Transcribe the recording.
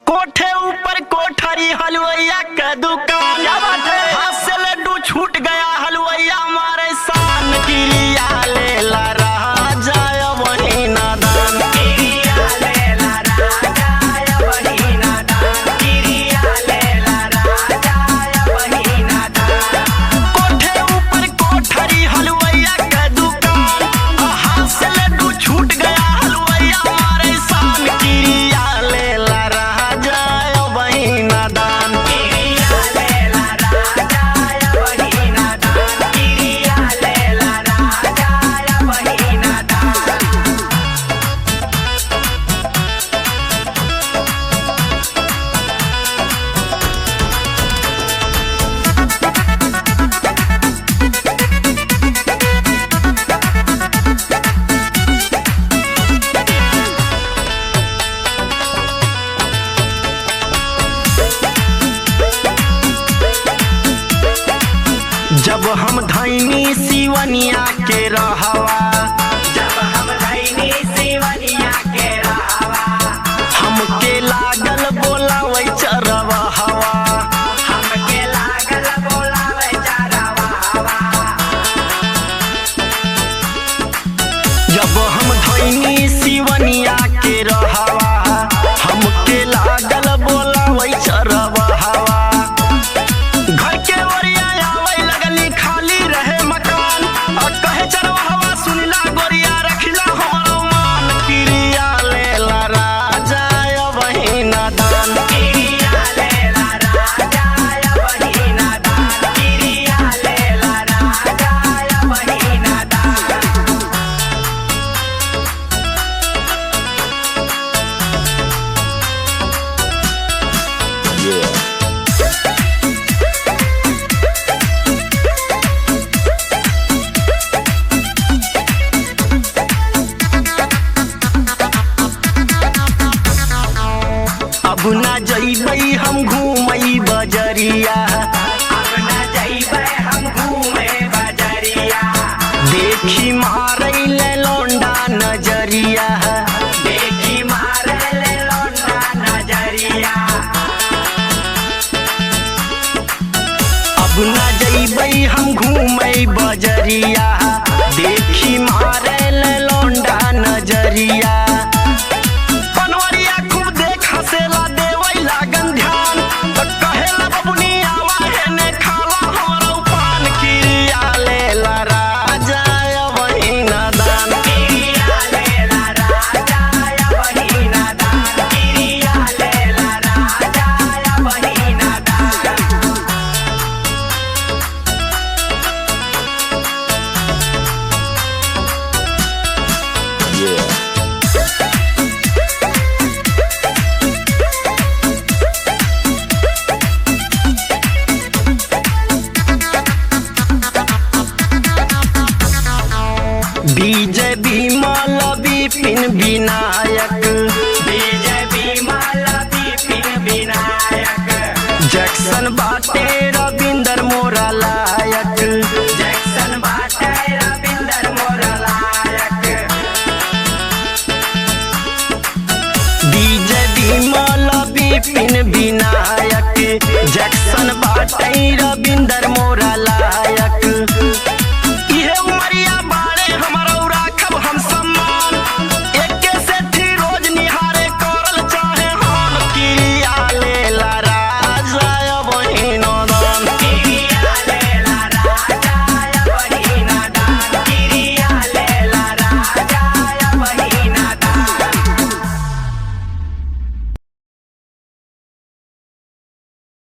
कोठे ऊपर कोठरी हलवैया का दुकान, हाथ से लड्डू छूट गया हलवैया मारे शान, क्रिया लेला राजा वही नादान, क्रिया लेला राजा वही नादान, क्रिया लेला राजा वही नादान। कोठे ऊपर कोठरी हलवैया का दुकान, हाथ से लड्डू छूट गया हलवैया मारे शान, क्रिया लेला राजा वही नादान, क्रिया लेला राजा वही नादान, क्रिया लेला राजा वही नादान। जब हम धैनी सिवनिया के रहवा, जब हम धैनी सिवनिया के रहवा, हमके लागल बोलावे चरवा हवा, हमके लागल बोलावे चरवा हवा। जब हम धैनी सिवनिया के रहवा, हमके लागल बोलावे चरवा हवा। घर के ओरिया आवे लगली खाली रहे मकान, और कहे चरवा हवा सुनला गोरिया रखला हमारो मान, क्रिया लेला राजा वही नादान, क्रिया लेला राजा वही नादान, क्रिया लेला राजा वही नादान। अब ना जइबै हम घूमई बजरिया, अब ना जइबै हम घूमे बजरिया, देखी मारै ले लौंडा नजरिया, देखी मारै ले लौंडा नजरिया। अब ना जइबै हम घूमे बजरिया, देखी मारै ले लौंडा नजरिया। हसेला देवै लागन ध्यान, तो कहेला बबुनी आवा हेने खाला हमारा पान, क्रिया लेला राजा वही नादान, क्रिया लेला राजा वही नादान, क्रिया लेला राजा वही नादान। विजय विमल विपिन विनायक, विजय विमल विपिन विनायक, जैक्सन बाटे रविंदर मोरा लायक, जैक्सन बाटे रविंदर मोरा लायक। विजय विमल विपिन विनायक, जैक्सन बाटे